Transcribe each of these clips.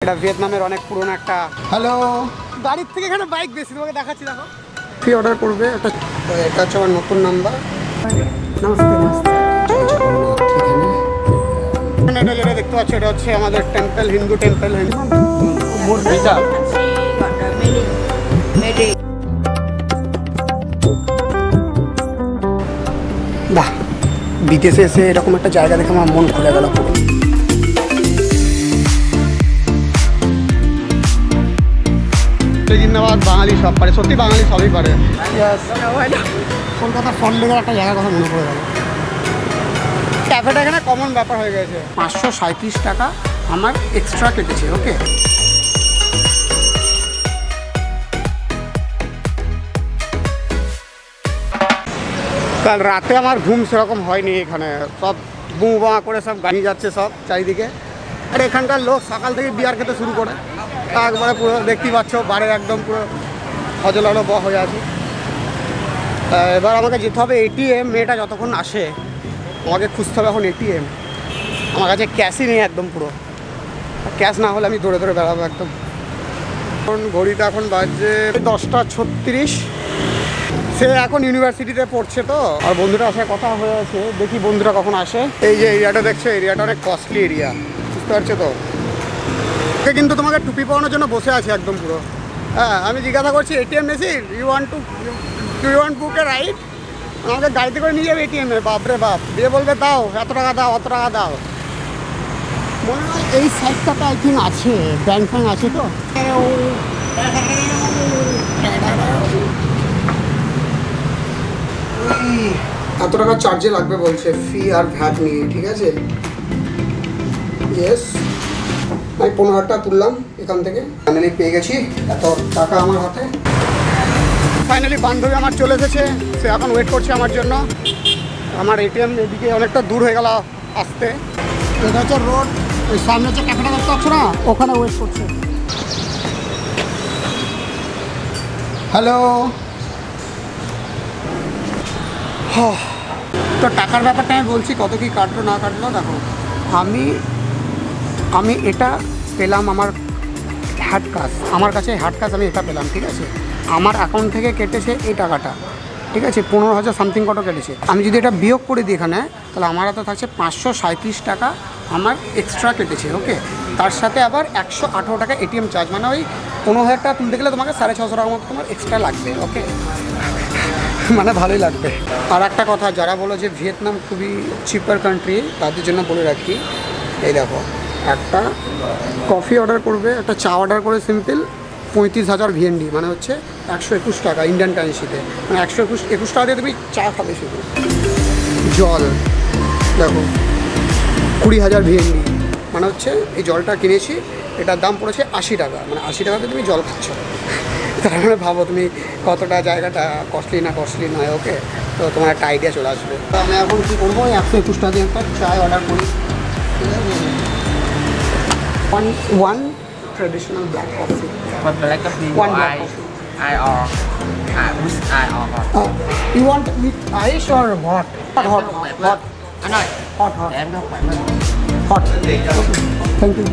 এটা ভিয়েতনামের অনেক পুরনো একটা। হ্যালো, গাড়ির থেকে এখানে বাইক বেশি, তোমাকে দেখাচ্ছি। দেখো, ফি অর্ডার করবে একটা। এটা হচ্ছে আমার নতুন নাম্বার। নমস্তে নমস্তে। এটা যেটা দেখতে পাচ্ছ এটা হচ্ছে আমাদের টেম্পল, হিন্দু টেম্পল। বাহ, বিদেশে এসে এরকম একটা জায়গা দেখে আমার মন খুলে গেল পুরো। জিন্দাবাদ, বাঙালি সব পারে, সত্যি বাঙালি সবই পারে। কলকাতার ফন্ডের একটা জায়গার কথা মনে পড়ে গেল। ক্যাফেটা এখানে কমন ব্যাপার হয়ে গেছে। 537 টাকা আমার এক্সট্রা কেটেছে। ওকে, কাল রাতে আমার ঘুম সেরকম হয়নি। এখানে সব বুঁ বাঁ করে সব গাড়ি যাচ্ছে সব চারিদিকে। আর এখানকার লোক সকাল থেকে বিয়ার খেতে শুরু করে, একবারে পুরো দেখতেই পাচ্ছ বারে একদম পুরো হজলালো ব হয়ে আছে। এবার আমাকে যেতে হবে এটিএম। মেয়েটা যতক্ষণ আসে আমাকে খুঁজতে হবে এখন এটিএম। আমার কাছে ক্যাশই নেই একদম পুরো। ক্যাশ না হলে আমি দৌড়ে দৌড়ে বেড়াবো একদম। এখন ঘড়িটা এখন বাজছে 10:36। সে এখন ইউনিভার্সিটিতে পড়ছে তো, আর বন্ধুটার সাথে কথা হয়ে আছে। দেখি বন্ধুরা কখন আসে। এই যে এরিয়াটা দেখছো, এরিয়াটা অনেক কস্টলি এরিয়া, বুঝতে পারছো তো। সে কিন্তু তোমাকে টুপি পরানোর জন্য বসে আছে একদম পুরো। হ্যাঁ, আমি জিজ্ঞাসা করছি ATM machine, you want book a ride. আমাকে গাড়িতে করে নিয়ে যাবে এটিএমে। বাপরে বাপ, দিয়ে বলবে দাও এত টাকা দাও, অত টাকা দাও। মনে হয় এই সাইডটাতে আই থিঙ্ক আছে, ব্যাংক ফ্যাংক আছে তো। এত টাকা চার্জে লাগবে বলছে, ফি আর ভ্যাট নিয়ে। ঠিক আছে, ইয়েস। আমি 15,000 টাকা তুললাম এখান থেকে। ফাইনালি পেয়ে গেছি এত টাকা আমার হাতে। ফাইনালি বান্ধবী আমার চলে এসেছে, সে এখন ওয়েট করছে আমার জন্য। আমার এটিএম এদিকে অনেকটা দূর হয়ে গেল আসতে। এটা হচ্ছে রোড, ওই সামনে হচ্ছে ক্যাফেটা দেখতে পাচ্ছ না, ওখানে ওয়েট করছে। হ্যালো, তো টাকার ব্যাপারটা আমি বলছি, কত কি কাটলো না কাটলো। দেখো, আমি এটা পেলাম, আমার হ্যাড কাজ, আমার কাছে হ্যাড কাজ, আমি এটা পেলাম। ঠিক আছে, আমার অ্যাকাউন্ট থেকে কেটেছে এই টাকাটা। ঠিক আছে, 15,000 সামথিং কত কেটেছে। আমি যদি এটা বিয়োগ করে দিই এখানে, তাহলে আমার হাতে থাকছে 537 টাকা আমার এক্সট্রা কেটেছে। ওকে, তার সাথে আবার 118 টাকা এটিএম চার্জ, মানে ওই 15,000 টাকা তুলতে গেলে তোমাকে 650 টাকার মতো তোমার এক্সট্রা লাগবে। ওকে, মানে ভালোই লাগবে। আর একটা কথা, যারা বলো যে ভিয়েতনাম খুবই চিপার কান্ট্রি, তাদের জন্য বলে রাখি, এই দেখো, একটা কফি অর্ডার করবে, একটা চা অর্ডার করে সিম্পল 35,000 ভিএনডি, মানে হচ্ছে 121 টাকা ইন্ডিয়ান কারেন্সিতে। মানে 121 টাকা দিয়ে তুমি চা খাবে শুধু। জল দেখো 20,000 ভিএনডি, মানে হচ্ছে এই জলটা কিনেছি, এটার দাম পড়েছে 80 টাকা। মানে 80 টাকাতে তুমি জল খাচ্ছ। তার মানে ভাবো তুমি কতটা জায়গাটা কস্টলি না কস্টলি নয়। ওকে, তো তোমার একটা আইডিয়া চলে আসবে। তো আমি এখন কী করবো, 121 টাকা দিয়ে একটা চায় অর্ডার করি। ঠিক আছে, one traditional black coffee. One black coffee. One black coffee. With ice or hot. You want with ice or hot? Hot. Anh ơi, Hot. để em có khoảng mình. Hot. Okay. Thank you.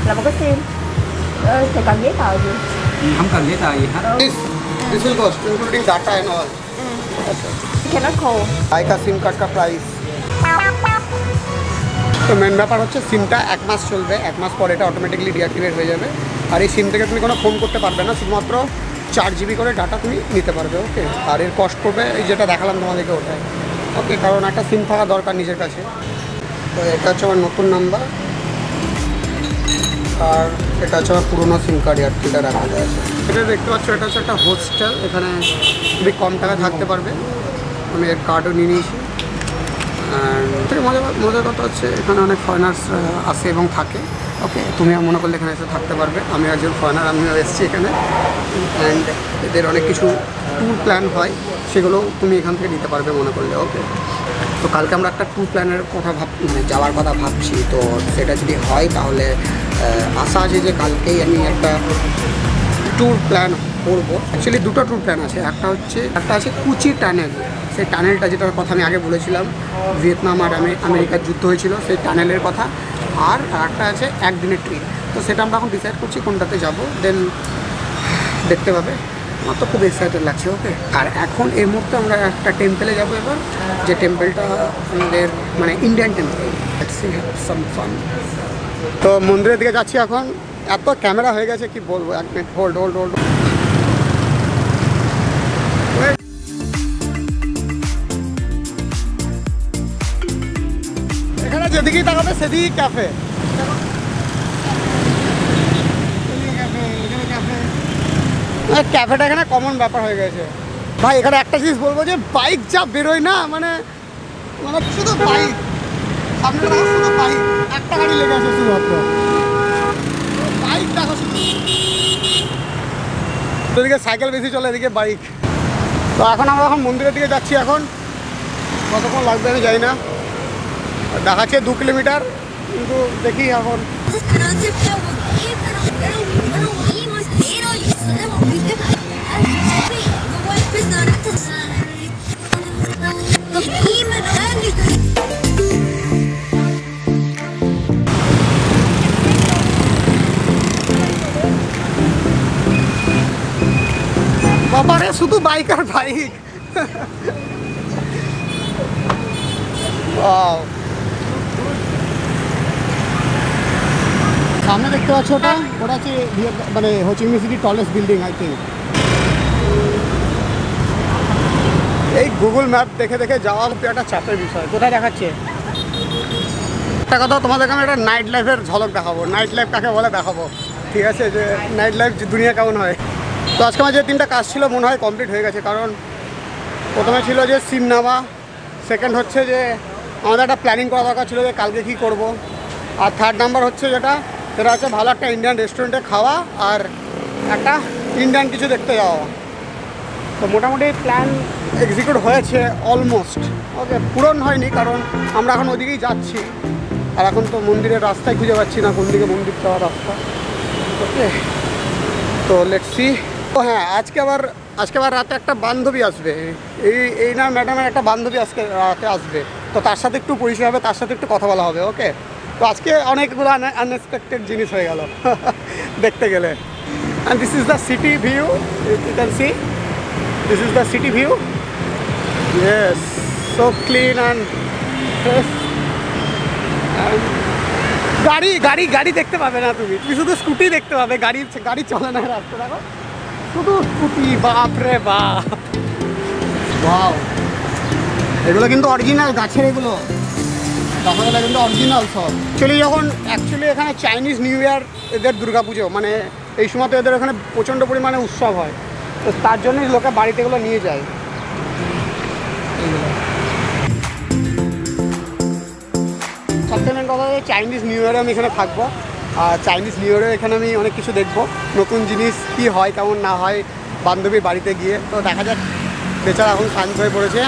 Là một cái sim. Thì cần giấy tờ gì? Không cần giấy tờ gì hết. This will cost including data and all. You cannot call. का SIM card का price. তো main ব্যাপার হচ্ছে সিমটা 1 মাস চলবে, 1 মাস পর এটা automatically deactivate হয়ে যাবে। আর এই সিম থেকে তুমি কোনো ফোন করতে পারবে না, শুধুমাত্র 4 GB করে ডাটা তুমি নিতে পারবে। ওকে, আর এর কস্ট করবে এই যেটা দেখালাম তোমাদেরকে ওটাই। ওকে, কারণ একটা সিম থাকা দরকার নিজের কাছে। তো এটা হচ্ছে আমার নতুন নাম্বার, আর এটা হচ্ছে আমার পুরোনো সিম কার্ড এয়ারটেলটা রাখা আছে। এটা দেখতে পাচ্ছ, এটা হচ্ছে একটা হোস্টেল, এখানে খুবই কম টাকা থাকতে পারবে। আমি এর কার্ডও নিয়ে নিয়েছি। থেকে মজার কথা হচ্ছে এখানে অনেক ফরেনার্স আসে এবং থাকে। ওকে, তুমি মনে করলে এখানে এসে থাকতে পারবে। আমি একজন ফরেনার, আমিও এসেছি এখানে। অ্যান্ড এদের অনেক কিছু ট্যুর প্ল্যান হয়, সেগুলো তুমি এখান থেকে নিতে পারবে মনে করলে। ওকে, তো কালকে আমরা একটা ট্যুর প্ল্যানের কথা যাওয়ার কথা ভাবছি। তো সেটা যদি হয় তাহলে আশা আছে যে কালকেই আমি একটা ট্যুর প্ল্যান করবো। অ্যাকচুয়ালি দুটো ট্যুর প্ল্যান আছে, একটা আছে কুচি টানেল, সেই টানেলটা যেটার কথা আমি আগে বলেছিলাম, ভিয়েতনাম আর আমেরিকার যুদ্ধ হয়েছিল সেই টানেলের কথা, আর একটা আছে একদিনের ট্রিপ। তো সেটা আমরা এখন ডিসাইড করছি কোনটাতে যাব, দেন দেখতে পাবে। আমার তো খুব এক্সাইটেড লাগছে। ওকে, আর এখন এই মুহূর্তে আমরা একটা টেম্পেলে যাবো এবার, যে টেম্পেলটা আমাদের মানে ইন্ডিয়ান টেম্পেল। তো মন্দিরের দিকে যাচ্ছি এখন। এত ক্যামেরা হয়ে গেছে কি বলবো, এক মিনিট হোল্ড। এখানে যেদিকেই তাকাবে সেদিকেই ক্যাফে। ক্যাফেটা এখানে কমন ব্যাপার হয়ে গেছে ভাই। এখানে একটা জিনিস বলবো যে বাইক যা বেরোয় না, মানে শুধু বাইক, সামনে শুধু বাইক, একটা গাড়ি লেগে আছে শুধুমাত্র বাইক। দেখো শুধু, এদিকে সাইকেল বেশি চলে, এদিকে বাইক। তো এখন আমরা মন্দিরের দিকে যাচ্ছি। এখন কতক্ষণ লাগবে আমি জানি না, দেখাচ্ছে 2 কিলোমিটার, কিন্তু দেখি এখন। বাবারে শুধু বাইক আর বাইক। সামনে দেখতে পাচ্ছ ওটা হচ্ছে মানে Ho Chi Minh city tallest building I think. এই গুগল ম্যাপ দেখে দেখে যাওয়া একটা চাপের বিষয়। কোথায় দেখাচ্ছে? একটা কথা তোমাদেরকে আমি একটা নাইট লাইফের ঝলক দেখাবো। নাইট লাইফ কাকে বলে দেখাবো, ঠিক আছে? যে নাইট লাইফ দুনিয়া কেমন হয়। তো আজকে আমার যে 3টা কাজ ছিল মনে হয় কমপ্লিট হয়ে গেছে। কারণ প্রথমে ছিল যে সিম নেওয়া, সেকেন্ড হচ্ছে যে আমাদের একটা প্ল্যানিং করা দরকার ছিল যে কালকে কী করব, আর থার্ড নাম্বার হচ্ছে সেটা হচ্ছে ভালো একটা ইন্ডিয়ান রেস্টুরেন্টে খাওয়া আর একটা ইন্ডিয়ান কিছু দেখতে যাওয়া। তো মোটামুটি প্ল্যান এক্সিকিউট হয়েছে অলমোস্ট। ওকে, পূরণ হয়নি কারণ আমরা এখন ওদিকেই যাচ্ছি, আর এখন তো মন্দিরের রাস্তায় খুঁজে পাচ্ছি না কোন দিকে মন্দির যাওয়ার রাস্তা। ওকে, তো লেটস সি। ও হ্যাঁ, আজকে আবার রাতে একটা বান্ধবী আসবে, এই না ম্যাডামের একটা বান্ধবী আজকে রাতে আসবে। তো তার সাথে একটু পরিচয় হবে, তার সাথে একটু কথা বলা হবে। ওকে, তো আজকে অনেকগুলো আনএক্সপেক্টেড জিনিস হয়ে গেল দেখতে গেলে। And this is the city view, you can see this is the city view. Yes, so clean and fresh. গাড়ি দেখতে পাবে না তুমি শুধু স্কুটি দেখতে পাবে। গাড়ি চলে না রাস্তা, দেখো শুধু স্কুটি। বাপ রে বাপ, ওয়াও! এগুলো কিন্তু অরিজিনাল গাছের, এগুলো দেখা গেলে কিন্তু অরিজিনাল সব। অ্যাকচুয়ালি এখানে চাইনিজ নিউ ইয়ার, এদের দুর্গাপুজো, মানে এই সময় তো এদের এখানে প্রচণ্ড পরিমাণে উৎসব হয়। তো তার জন্যই লোকে বাড়িতে এগুলো নিয়ে যায়। সবথেকে মেন কথা হচ্ছে চাইনিজ নিউ ইয়ারে আমি এখানে থাকবো, আর চাইনিজ নিউ ইয়ারে এখানে আমি অনেক কিছু দেখবো, নতুন জিনিস কী হয় কেমন না হয় বান্ধবীর বাড়িতে গিয়ে। তো দেখা যাক, বেচারা এখন শান্ত হয়ে পড়েছে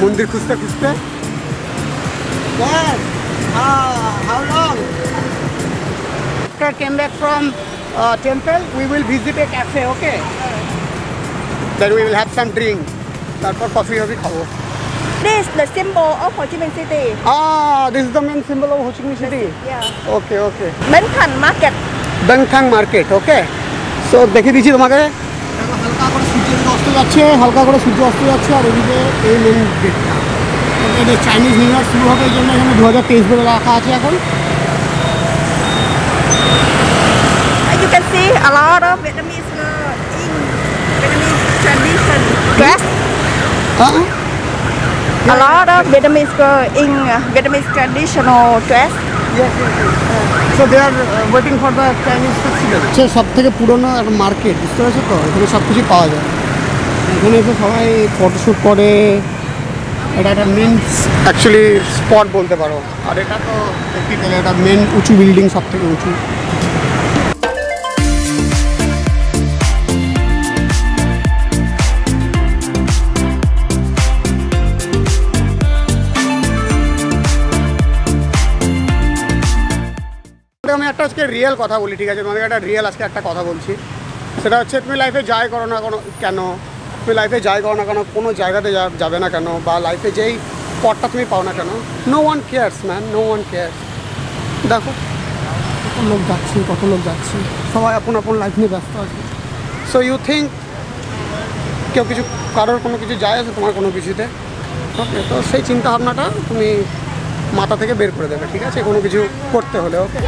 মন্দির খুঁজতে খুঁজতে। How long? After came back from temple, we will visit a cafe, okay? Then we will have some drink. তারপর কফি খাবো। This is the symbol of Ho Chi Minh City. This is the main symbol of Ho Chi Minh City. Yeah. Okay. Bang Thang Market. Bang Thang Market, okay. So দেখিয়ে দিচ্ছি তোমাকে। হালকা করে সূর্য অস্ত যাচ্ছে, আর এদিকে এই মেন গেটটা। এদের চাইনিজ নিউ ইয়ার শুরু হবে, এই জন্য এখানে 2023 বলে রাখা আছে এখন। You can see a lot of Vietnamese in Vietnamese tradition dress. A lot of Vietnamese girl in Vietnamese traditional dress. Yes. So they are waiting for the Chinese festival. সব থেকে পুরনো একটা মার্কেট, বুঝতে পারছো তো? এখানে সব কিছু পাওয়া যায়। এখানে এসে সবাই ফটোশ্যুট করে। এটা একটা মেন অ্যাকচুয়ালি স্পট বলতে পারো। আর এটা তো দেখতে গেলে এটা মেন উঁচু বিল্ডিং, সব থেকে উঁচু। আমি একটা আজকে রিয়েল কথা বলি, ঠিক আছে? তোমাদের একটা রিয়েল আজকে একটা কথা বলছি। সেটা হচ্ছে তুমি লাইফে যাই করো না কেন, তুমি লাইফে যাই করো না কেন, কোনো জায়গাতে যাবে না কেন, বা লাইফে যেই পথটা তুমি পাও না কেন, no one cares man, no one cares. দেখো কত লোক যাচ্ছে, সবাই আপন আপন লাইফ নিয়ে ব্যস্ত আছে। সো ইউ থিঙ্ক কেউ কিছু, কারোর কোনো কিছু যায় আছে তোমার কোনো কিছুতে? ওকে, তো সেই চিন্তা ভাবনাটা তুমি মাথা থেকে বের করে দেবে, ঠিক আছে, কোনো কিছু করতে হলে। ওকে,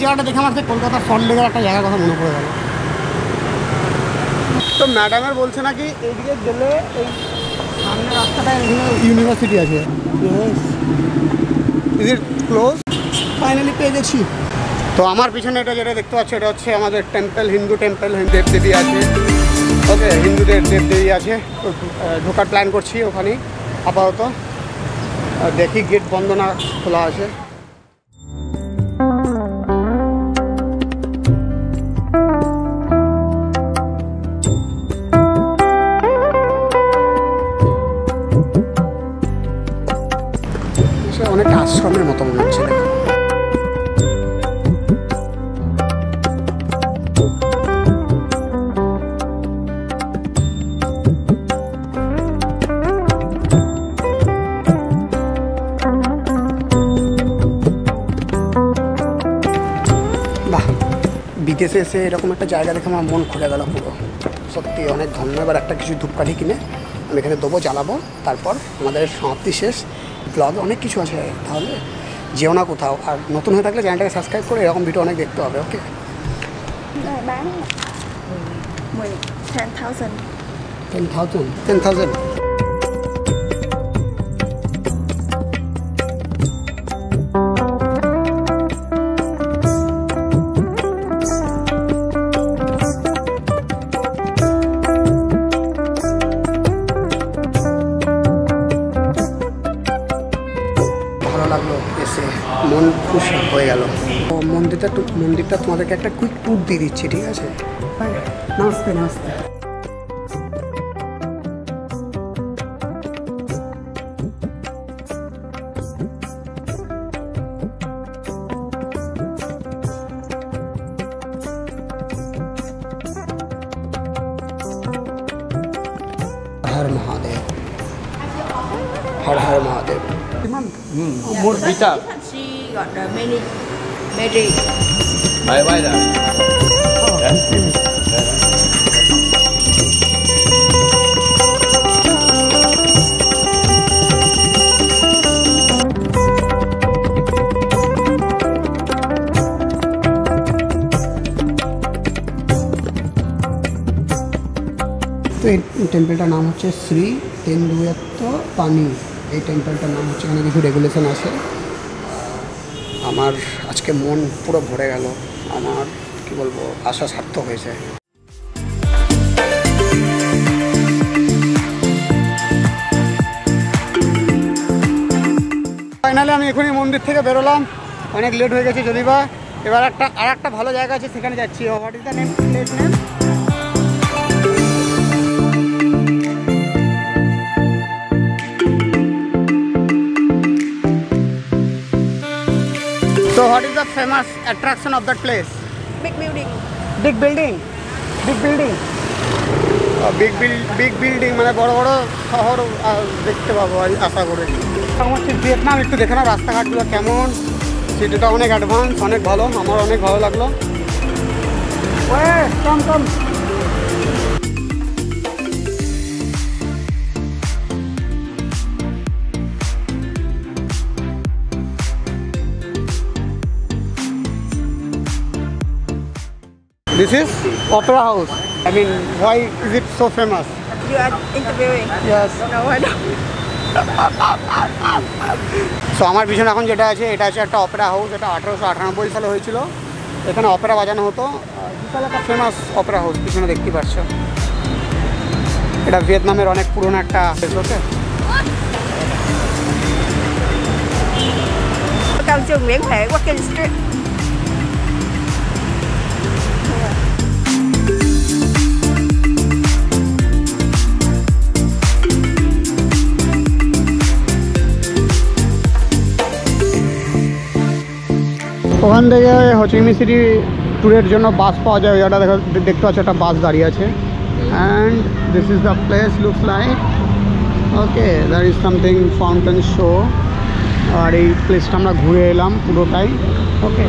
জায়গাটা দেখে আমার কলকাতার সল্ট লেকের একটা জায়গার কথা মনে পড়ে গেল। তো ম্যাডামের বলছে নাকি এইদিকে গেলে এই সামনের রাস্তাটায় ইউনিভার্সিটি আছে। Is it close? ফাইনালি পেয়ে গেছি। তো আমার পিছনে এটা যেটা দেখতে পাচ্ছি এটা হচ্ছে আমাদের টেম্পল, হিন্দু টেম্পল, দেবদেবী আছে। ওকে, হিন্দুদের দেবদেবী আছে, ঢোকার প্ল্যান করছি ওখানে আপাতত। দেখি গেট বন্ধ না খোলা আছে। অনেকটা আশ্রমের মতো মনে হচ্ছে। বাহ, বিদেশে এসে এরকম একটা জায়গা দেখে আমার মন খুলে গেল পুরো। সত্যি অনেক ধন্যবাদ। একটা কিছু ধূপকাঠি কিনে আমি এখানে দেবো, জ্বালাবো, তারপর আমাদের সমাপ্তি শেষ। ব্লগে অনেক কিছু আছে, তাহলে যেও না কোথাও। আর নতুন হয়ে থাকলে চ্যানেলটাকে সাবস্ক্রাইব করে এরকম ভিডিও অনেক দেখতে হবে। ওকে, 10,000 মন খুশি হয়ে গেল। তো মন্দিরটা তোমাদেরকে একটা কুইক ট্যুর দিয়ে দিচ্ছি, ঠিক আছে? নমস্তে নমস্তে। হর Mahadev, Har Har Mahadev. Một visa. She got the many magic. Bye bye rồi. তো এই টেম্পলটার নাম হচ্ছে শ্রী তেন্দুয়েত্ত পানি। এই টেম্পলটার নাম হচ্ছে, এখানে কিছু রেগুলেশন আছে। আমার আজকে মন পুরো ভরে গেল, আমার কি বলবো, আশা সার্থক হয়েছে। ফাইনালি আমি এখনই মন্দির থেকে বেরোলাম, অনেক লেট হয়ে গেছে যদি বা। এবার আর একটা ভালো জায়গা আছে, সেখানে যাচ্ছি। What is the name, place name? So what is the famous attraction of that place? Big building. Big building. Big building. Big building মানে বড় বড় শহর দেখতে পাবো আশা করি। আমার হচ্ছে ভিয়েতনাম, একটু দেখে নাও রাস্তাঘাটগুলো কেমন। সিটিটা অনেক অ্যাডভান্স, অনেক ভালো, আমার অনেক ভালো লাগলো। কম This is Opera House. I mean, why is it so famous? You are interviewing? Yes. No, I don't. So আমার পিছনে এখন যেটা আছে, এটা আছে একটা অপেরা হাউস। এটা 1898 সালে হয়েছিল। এখানে অপেরা বাজানো হতো। বিশাল একটা ফেমাস অপেরা হাউস পিছনে দেখতে পাচ্ছ। এটা ভিয়েতনামের অনেক পুরনো একটা প্লেস। ওকে, Cầm trường miếng thể walking street. ওখান থেকে হোচিমি সিটি ট্যুরের জন্য বাস পাওয়া যায়। ওইটা দেখতে পাচ্ছ একটা বাস দাঁড়িয়ে আছে। And this is the place looks like. Okay, there is something fountain show. আর এই প্লেসটা আমরা ঘুরে এলাম পুরোটাই। Okay,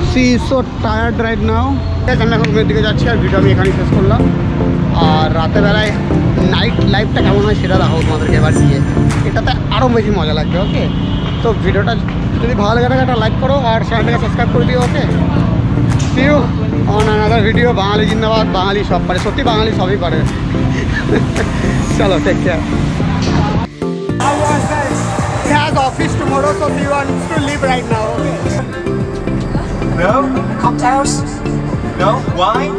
she is so tired right now. আমি এখন ঘুমের দিকে যাচ্ছি আর ভিডিও আমি এখানেই শেষ করলাম। আর রাতের বেলায় নাইট লাইফটা কেমন হয় সেটা দেখাবো তোমাদেরকে এবার গিয়ে, এটাতে আরও বেশি মজা লাগবে। ওকে, তো ভিডিওটা যদি ভালো লাগে থাকে একটা লাইক করো আর চ্যানেলটাকে সাবস্ক্রাইব করে দিও। Okay, see you on another video. বাঙালি জিন্দাবাদ, বাঙালি সব পারে, সত্যি বাঙালি সবই পারে। চলো, take care. He has office tomorrow, so he wants to leave right now. Okay. No? Cocktails. No? Wine?